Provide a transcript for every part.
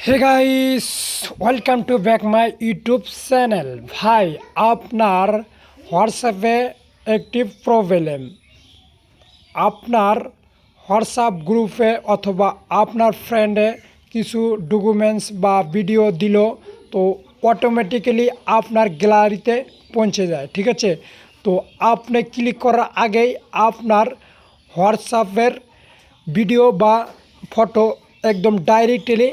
Hey guys, welcome to back my YouTube channel. ভাই, আপনার হোয়াটসঅ্যাপে একটি প্রবলেম, আপনার হোয়াটসঅ্যাপ গ্রুপে অথবা আপনার ফ্রেন্ডে কিছু ডকুমেন্টস বা ভিডিও দিল, তো অটোমেটিক্যালি আপনার গ্যালারিতে পৌঁছে যায়। ঠিক আছে, তো আপনি ক্লিক করার আগেই আপনার হোয়াটসঅ্যাপের ভিডিও বা ফটো একদম ডাইরেক্টলি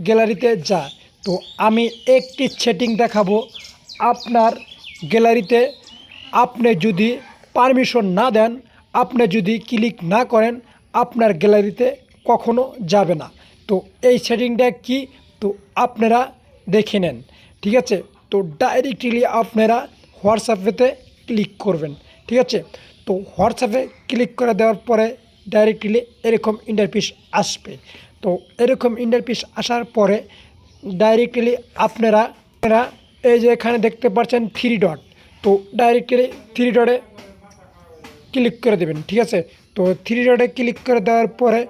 গ্যালারিতে যায়। তো আমি একটি সেটিং দেখাবো আপনার গ্যালারিতে। আপনি যদি পারমিশন না দেন, আপনি যদি ক্লিক না করেন, আপনার গ্যালারিতে কখনো যাবে না। তো এই সেটিংটা কি, তো আপনারা দেখে নেন। ঠিক আছে, তো ডাইরেক্টলি আপনারা হোয়াটসঅ্যাপেতে ক্লিক করবেন। ঠিক আছে, তো হোয়াটসঅ্যাপে ক্লিক করে দেওয়ার পরে ডাইরেক্টলি এরকম ইন্টারফেস আসবে। তো এরকম ইন্টারফেস আসার পরে ডাইরেক্টলি আপনারা এই যে এখানে দেখতে পাচ্ছেন থ্রি ডট, তো ডাইরেক্টলি থ্রি ডটে ক্লিক করে দেবেন। ঠিক আছে, তো থ্রি ডটে ক্লিক করে দেওয়ার পরে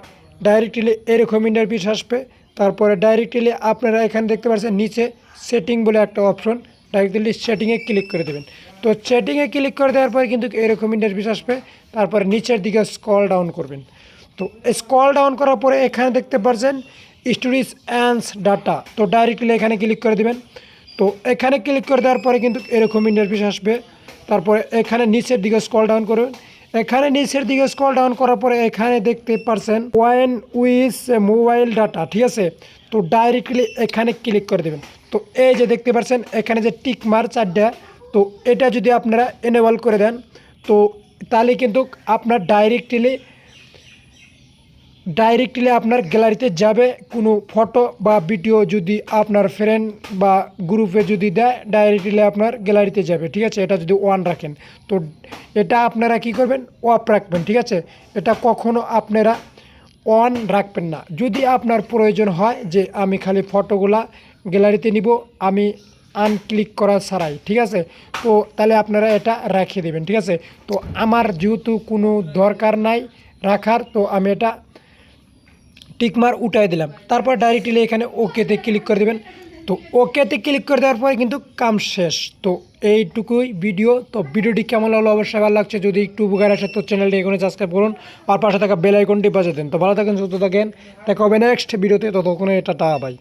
ডাইরেক্টলি এরকম ইন্টারফেস আসবে। তারপরে ডাইরেক্টলি আপনারা এখানে দেখতে পাচ্ছেন নিচে সেটিং বলে একটা অপশন, ডাইরেক্টলি সেটিংয়ে ক্লিক করে দেবেন। তো সেটিংয়ে ক্লিক করে দেওয়ার পরে কিন্তু এরকম ইন্টারফেস আসবে। তারপরে নিচের দিকে স্ক্রল ডাউন করবেন। তো স্ক্রল ডাউন করার পরে এখানে দেখতে পাচ্ছেন স্টোরেজ অ্যান্ড ডাটা, তো ডাইরেক্টলি এখানে ক্লিক করে দেবেন। তো এখানে ক্লিক করে দেওয়ার পরে কিন্তু এরকম ইন্টারফেস আসবে। তারপরে এখানে নিচের দিকে স্ক্রল ডাউন করবেন। এখানে নিচের দিকে স্ক্রল ডাউন করার পরে এখানে দেখতে পাচ্ছেন ওয়েন উইথ মোবাইল ডাটা। ঠিক আছে, তো ডাইরেক্টলি এখানে ক্লিক করে দেবেন। তো এই যে দেখতে পাচ্ছেন এখানে যে টিক মার চারটা, তো এটা যদি আপনারা এনেবল করে দেন, তো তাহলে কিন্তু আপনার ডাইরেক্টলি আপনার গ্যালারিতে যাবে। কোনো ফটো বা ভিডিও যদি আপনার ফ্রেন্ড বা গ্রুপে যদি দেয়, ডাইরেক্টলি আপনার গ্যালারিতে যাবে। ঠিক আছে, এটা যদি অন রাখেন, তো এটা আপনারা কি করবেন, অফ রাখবেন। ঠিক আছে, এটা কখনো আপনারা অন রাখবেন না। যদি আপনার প্রয়োজন হয় যে আমি খালি ফটোগুলা গ্যালারিতে নিব, আমি আনক্লিক করা ছাড়াই, ঠিক আছে, তো তাহলে আপনারা এটা রেখে দেবেন। ঠিক আছে, তো আমার যেহেতু কোনো দরকার নাই রাখার, তো আমি এটা টিকমার উঠাই দিলাম। তারপর ডাইরেক্টলি এখানে ওকেতে ক্লিক করে দেবেন। তো ওকেতে ক্লিক করে দেওয়ার পরে কিন্তু কাম শেষ। তো এইটুকুই ভিডিও। তো ভিডিওটি কেমন হলো অবশ্যই ভালো লাগছে, যদি একটু উপকার আসে তো চ্যানেলটি এখানে সাবস্ক্রাইব করুন আর পাশে থাকা বেল আইকনটি বাজিয়ে দেন। তো ভালো থাকেন, সুস্থ থাকেন, দেখা হবে নেক্সট ভিডিওতে। ততক্ষণে টাটা বাই।